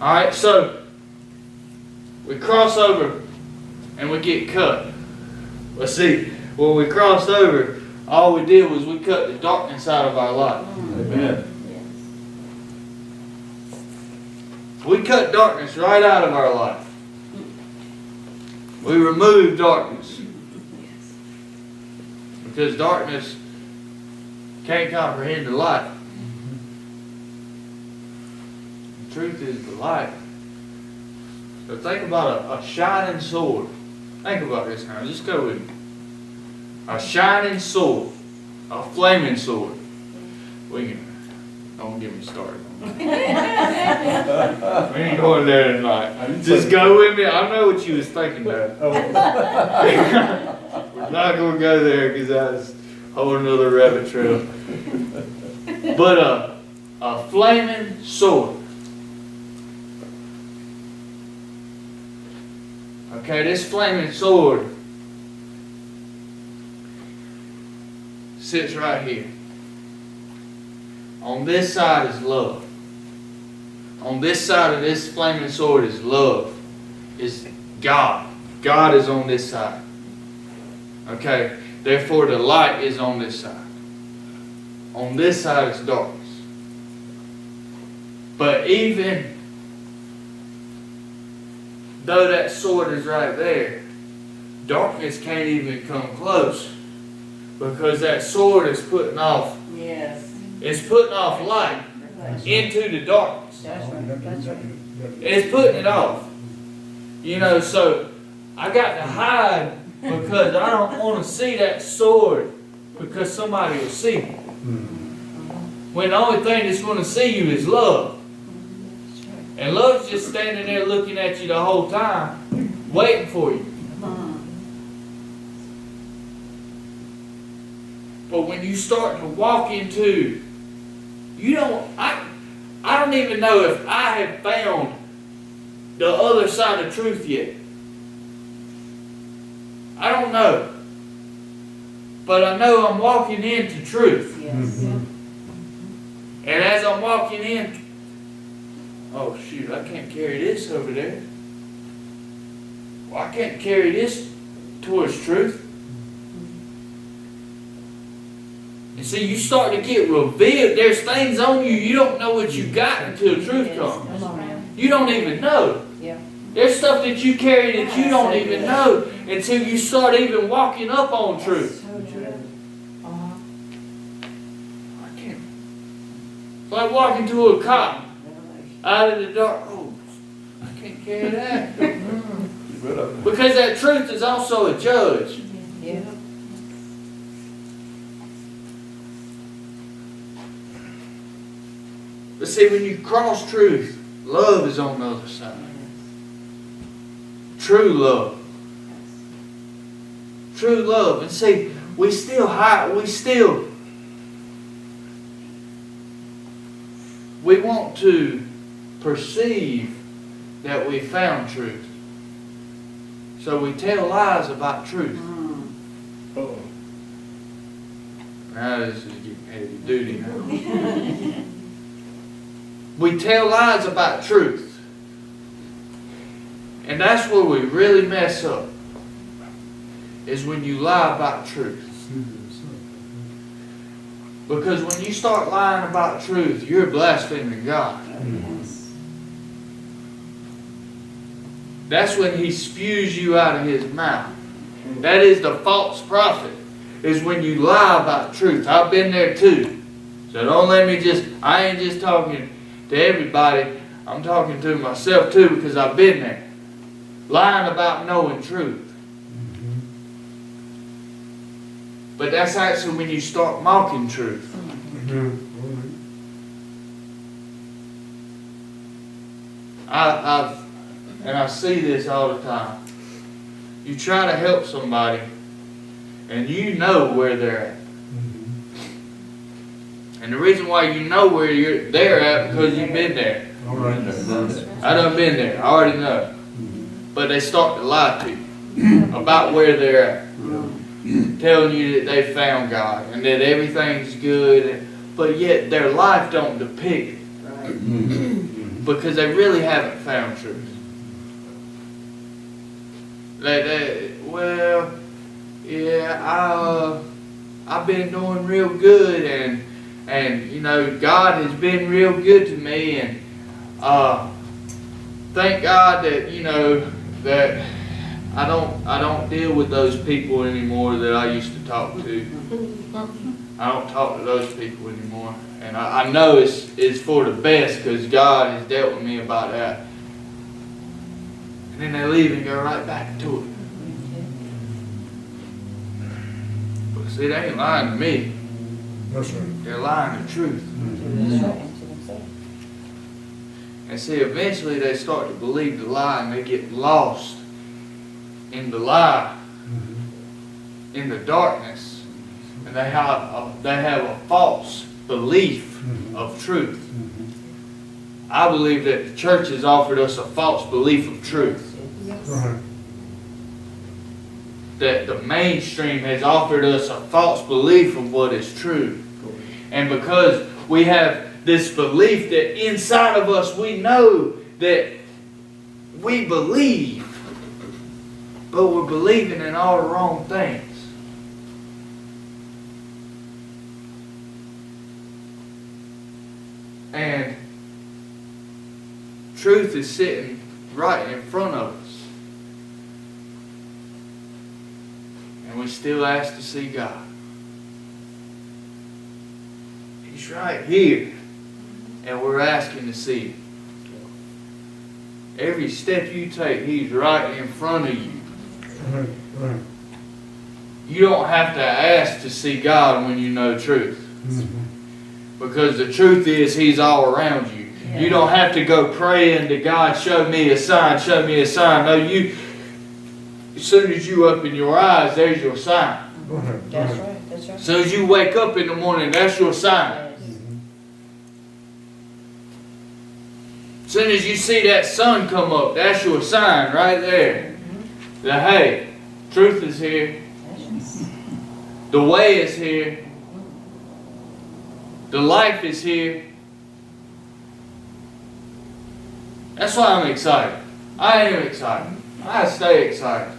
Alright, so we cross over and we get cut. But see, when we crossed over, all we did was we cut the darkness out of our life.
Amen.
We cut darkness right out of our life. We removed darkness. Because darkness can't comprehend the light. The truth is the light. So think about a shining sword. Think about this now. Just go with me. A shining sword. A flaming sword. We can. Don't get me started. We ain't going there tonight. Just go with me. I know what you was thinking there. We're not going to go there because that's a whole another rabbit trail. But a flaming sword. Okay, this flaming sword sits right here. On this side is love. On this side of this flaming sword is love. Is God. God is on this side. Okay, therefore the light is on this side. On this side is darkness. But even though that sword is right there, darkness can't even come close. Because that sword is putting off,
Yes.
it's putting off light into the darkness.
That's right. That's right.
It's putting it off. You know, so I got to hide because I don't want to see that sword because somebody will see me. When the only thing that's going to see you is love.
That's right.
And love's just standing there looking at you the whole time, waiting for you. But when you start to walk into, I don't even know if I have found the other side of truth yet. I don't know. But I know I'm walking into truth.
Yes.
And as I'm walking in, oh shoot, I can't carry this over there. Well, I can't carry this towards truth. And see, you start to get revealed. There's things on you, you don't know what you got until truth comes.
Come on now.
You don't even know.
Yeah.
There's stuff that you carry that you don't even know until you start even walking up on truth.
So true. Uh-huh.
I can't. It's like walking to a cop out of the dark. Oh, I can't carry that. Because that truth is also a judge.
Yeah.
But see, when you cross truth, love is on the other side. True love. True love. And see, we still hide, we want to perceive that we found truth. So we tell lies about truth.
Uh-oh.
Now this is getting heavy duty now. We tell lies about truth. And that's where we really mess up. Is when you lie about truth. Because when you start lying about truth, you're blaspheming God. That's when He spews you out of His mouth. That is the false prophet. Is when you lie about truth. I've been there too. So don't let me I ain't just talking to everybody. I'm talking to myself too because I've been there. Lying about knowing truth. But that's actually when you start mocking truth. I see this all the time. You try to help somebody and you know where they're at. And the reason why you know where they're at because you've been there.
All right.
I done been there. I already know. But they start to lie to you about where they're at. Telling you that they found God and that everything's good, but yet their life don't depict it.
Right.
Because they really haven't found truth. Well, yeah, I've been doing real good, and you know, God has been real good to me, and thank God that, you know, that I don't deal with those people anymore that I used to talk to. I don't talk to those people anymore, and I know it's for the best because God has dealt with me about that. And then they leave and go right back to it. But see, they ain't lying to me.
That's right.
They're lying the truth.
That's right.
And see, eventually they start to believe the lie and they get lost in the lie, in the darkness, and they have a false belief of truth. I believe that the church has offered us a false belief of truth.
Right.
That the mainstream has offered us a false belief of what is true. And because we have this belief that inside of us we know that we believe, but we're believing in all the wrong things. And truth is sitting right in front of us. And we still ask to see God. He's right here. And we're asking to see Him. Every step you take, He's right in front of you.
Right. Right.
You don't have to ask to see God when you know truth. Because the truth is He's all around you. You don't have to go praying to God, show me a sign, show me a sign. No, as soon as you open your eyes, there's your sign.
Right.
That's right. That's right.
As soon as you wake up in the morning, that's your sign. As soon as you see that sun come up, that's your sign right there. That, hey, truth is here. The way is here. The life is here. That's why I'm excited. I am excited. I stay excited.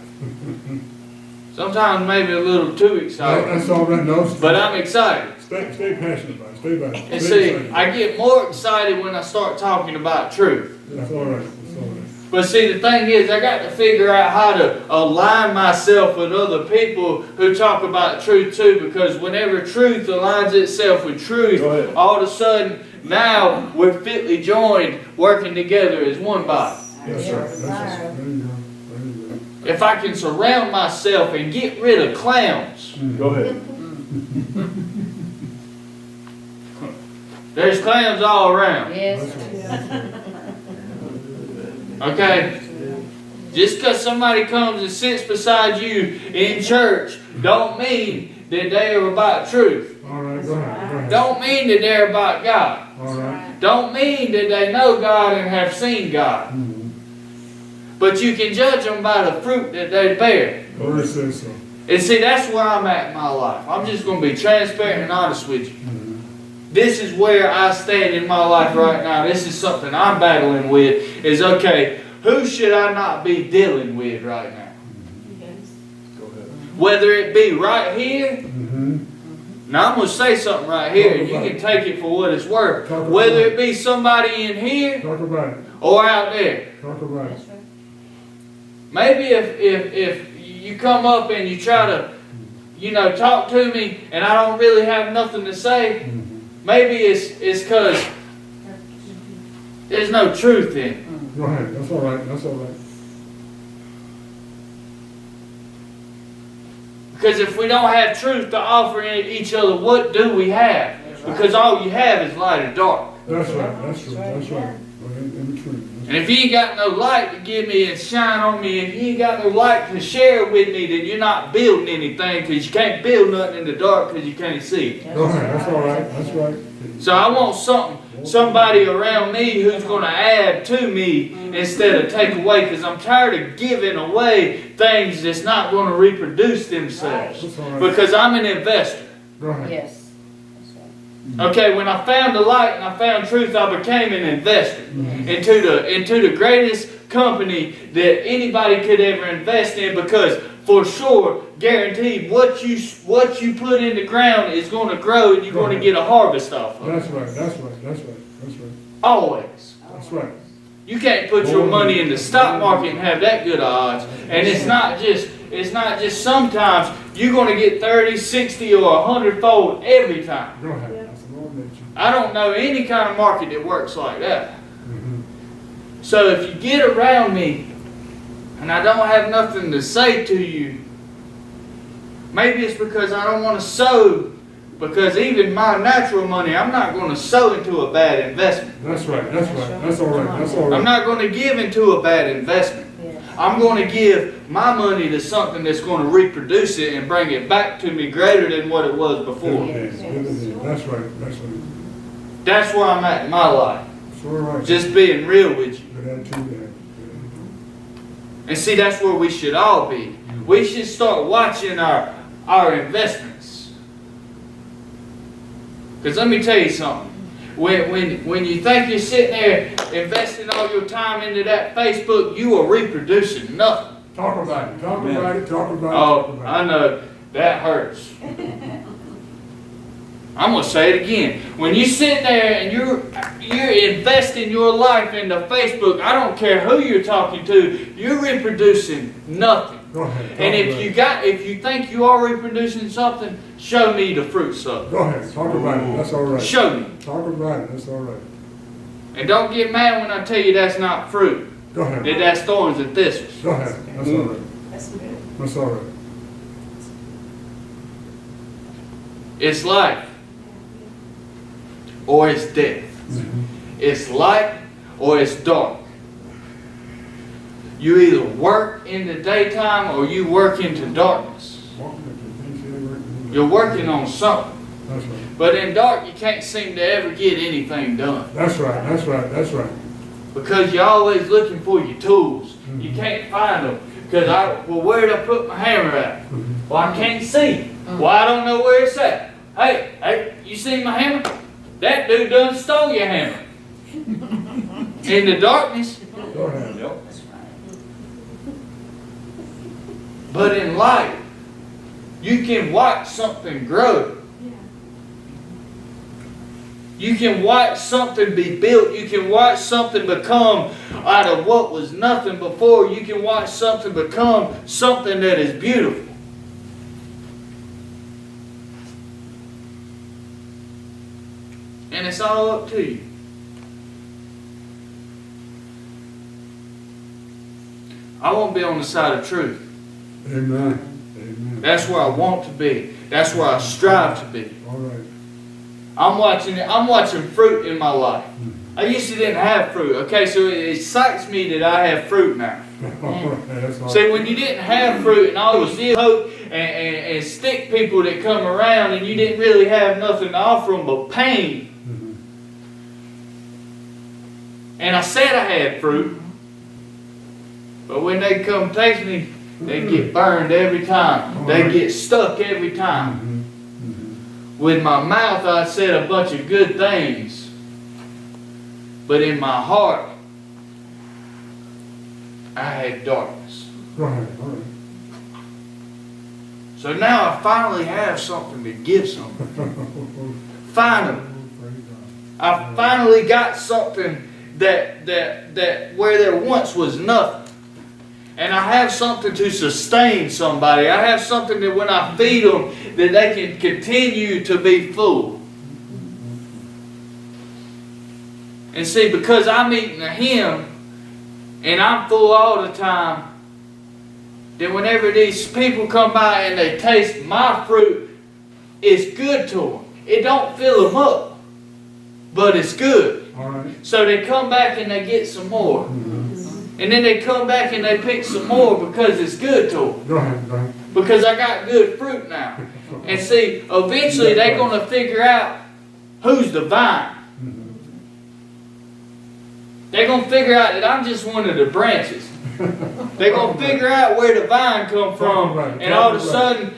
Sometimes maybe a little too excited.
That's all right. No.
But I'm excited.
Stay passionate about it. Stay back.
And see, I get more excited when I start talking about truth.
That's all right. That's all right.
But see, the thing is, I got to figure out how to align myself with other people who talk about truth too, because whenever truth aligns itself with truth, all of a sudden, now we're fitly joined, working together as one body.
That's right. That's right. There you go. There you go.
If I can surround myself and get rid of clowns.
Go ahead.
There's clowns all around.
Yes.
Okay? Just because somebody comes and sits beside you in church don't mean that they are about truth.
All right. Go ahead. Go ahead.
Don't mean that they're about God.
All right.
Don't mean that they know God and have seen God. But you can judge them by the fruit that they bear.
Lord says so.
And see, that's where I'm at in my life. I'm just going to be transparent and honest with you. This is where I stand in my life right now. This is something I'm battling with. Is okay, who should I not be dealing with right now?
Go ahead.
Whether it be right here. Now I'm going to say something right here, and you can take it for what it's worth. Whether it be somebody in here
Talk about it.
or out there.
Talk about it.
Maybe if you come up and you try to, talk to me, and I don't really have nothing to say, maybe it's because there's no truth in it.
Go ahead. That's all right. That's all right.
Because if we don't have truth to offer each other, what do we have? Because all you have is light or dark.
That's right. That's true. That's right. In between.
And if you ain't got no light to give me and shine on me, and you ain't got no light to share with me, then you're not building anything, because you can't build nothing in the dark because you can't see.
Go ahead. That's all right. That's right.
So I want something somebody around me who's going to add to me instead of take away, because I'm tired of giving away things that's not going to reproduce themselves.
That's all right.
Because I'm an investor.
Go ahead.
Yes. That's right.
Okay, when I found the light and I found truth, I became an investor into the greatest company that anybody could ever invest in, because for sure, guaranteed, what you put in the ground is going to grow and you're going to get a harvest off of it.
That's right, that's right, that's right, that's right,
Always.
that's right.
You can't put your money in the stock market and have that good odds. And it's not just sometimes you're going to get 30, 60, or 100-fold every time.
Go ahead, that's the Lord nature.
I don't know any kind of market that works like that.
Mhm.
So if you get around me and I don't have nothing to say to you, maybe it's because I don't want to sow, because even my natural money, I'm not going to sow into a bad investment.
That's right, that's right, that's all right, that's all
I'm
right.
not going to give into a bad investment.
Yes.
I'm going to give my money to something that's going to reproduce it and bring it back to me greater than what it was before.
That's right, that's right.
That's where I'm at in my life.
That's all right.
Just being real with you.
Good attitude, good attitude.
And see, that's where we should all be. We should start watching our investments. Because let me tell you something. When you think you're sitting there investing all your time into that Facebook, you are reproducing nothing.
Talk about it, talk
Amen.
about it, talk about it,
Oh,
talk about
I know. That hurts. I'm going to say it again. When you sit there and you're investing your life into Facebook, I don't care who you're talking to, you're reproducing nothing.
it. Go ahead. talk
And
about it.
if you think you are reproducing something, show me the fruits of it.
Go ahead, talk about it, that's all right.
Show me.
Talk about it, that's all right.
And don't get mad when I tell you that's not fruit.
Go ahead,
That that's thorns and thistles.
go ahead, that's all right,
That's good.
that's all right.
It's life. Or it's death. It's light or it's dark. You either work in the daytime or you work into darkness. You're working on something.
That's right,
But in dark, you can't seem to ever get anything done.
that's right, that's right, that's right.
Because you're always looking for your tools. You can't find them. Because where did I put my hammer at? Well, I can't see. Well, I don't know where it's at. Hey, you see my hammer? That dude done stole your hammer. In the darkness.
Go ahead.
Yep.
But in light, you can watch something grow. You can watch something be built. You can watch something become out of what was nothing before. You can watch something become something that is beautiful. And it's all up to you. I want to be on the side of truth.
Amen, amen.
That's where I want to be. That's where I strive to be.
All right.
I'm watching fruit in my life. I used to didn't have fruit. Okay, so it excites me that I have fruit now.
All right, that's all
See,
right.
when you didn't have fruit and all the still hope and stick people that come around and you didn't really have nothing to offer them but pain. And I said I had fruit, but when they come taste me, they get burned every time. They get stuck every time. With my mouth, I said a bunch of good things, but in my heart, I had darkness.
Go ahead, all right.
So now I finally have something to give something. Finally. I finally got something that where there once was nothing. And I have something to sustain somebody. I have something that when I feed them, that they can continue to be full. And see, because I'm eating a Him, and I'm full all the time, then whenever these people come by and they taste my fruit, it's good to them. It don't fill them up, but it's good.
All right.
So they come back and they get some more. And then they come back and they pick some more because it's good to them.
Go ahead, go ahead.
Because I got good fruit now. And see, eventually they're going to figure out who's the vine. They're gonna figure out that I'm just one of the branches. They're gonna figure out where the vine come from, and all of a sudden,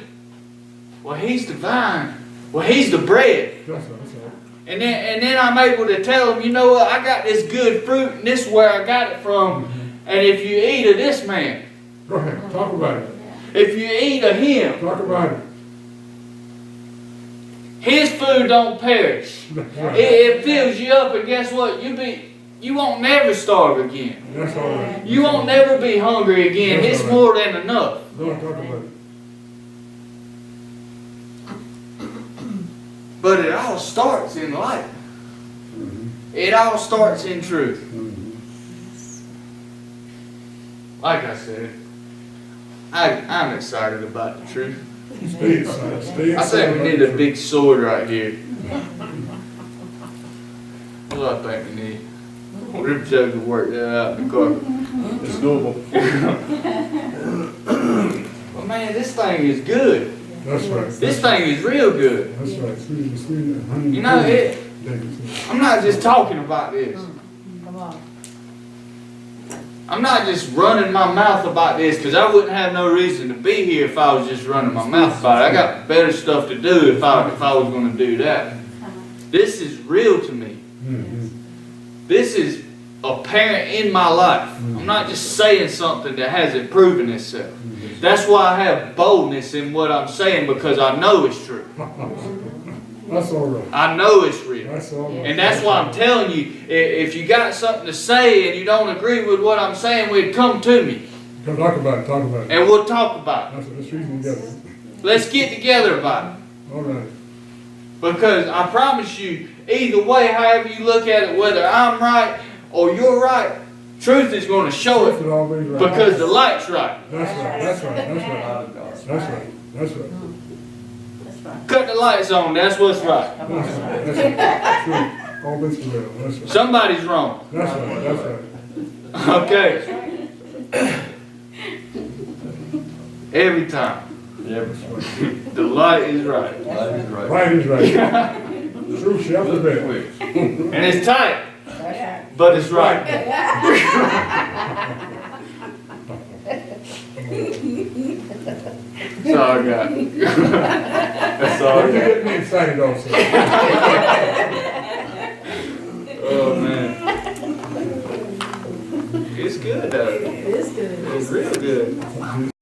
well, he's the vine. Well, he's the bread.
That's right, that's right.
And then I'm able to tell them, you know what, I got this good fruit, and this is where I got it from. And if you eat of this man,
Go ahead, talk about it.
if you eat of him,
Talk about it.
his food don't perish.
That's right.
It fills you up, and guess what? You won't never starve again.
That's all right.
You won't never be hungry again.
That's
It's
all right.
more than enough.
Go on, talk about it.
But it all starts in light.
Mhm.
It all starts in truth.
Mhm.
Like I said, I'm excited about the truth.
Stay inside, stay inside.
I think we need a big sword right here. What do I think we need? Rip Jug to work that out in the car.
It's doable.
But man, this thing is good.
That's right.
This thing is real good.
That's right. Sweet, honey.
You know, I'm not just talking about this.
Come on.
I'm not just running my mouth about this because I wouldn't have no reason to be here if I was just running my mouth about it. I got better stuff to do if I was going to do that. This is real to me.
Mhm.
This is apparent in my life. I'm not just saying something that hasn't proven itself. That's why I have boldness in what I'm saying, because I know it's true.
That's all right.
I know it's real.
That's all right.
And that's why I'm telling you, if you got something to say and you don't agree with what I'm saying, well, come to me
Talk about it, talk about it.
and we'll talk about it.
That's what, let's reason together.
Let's get together about it.
All right.
Because I promise you, either way, however you look at it, whether I'm right or you're right, truth is going to show
Truth
it
is always right.
because the light's right.
That's right, that's right, that's right.
Out of God.
That's right, that's right.
That's right.
Cut the lights on, that's what's right.
That's right, that's right. True. All this real, that's right.
Somebody's wrong.
That's right, that's right.
Okay. Every time.
Yeah,
The light is right.
that is right.
Right is right. True shall prevail.
Quick.
And it's tight,
That's right.
but it's right. That's all I got. That's all I
You
got.
get me excited also.
Oh man. It's good though.
It is good.
It's real good.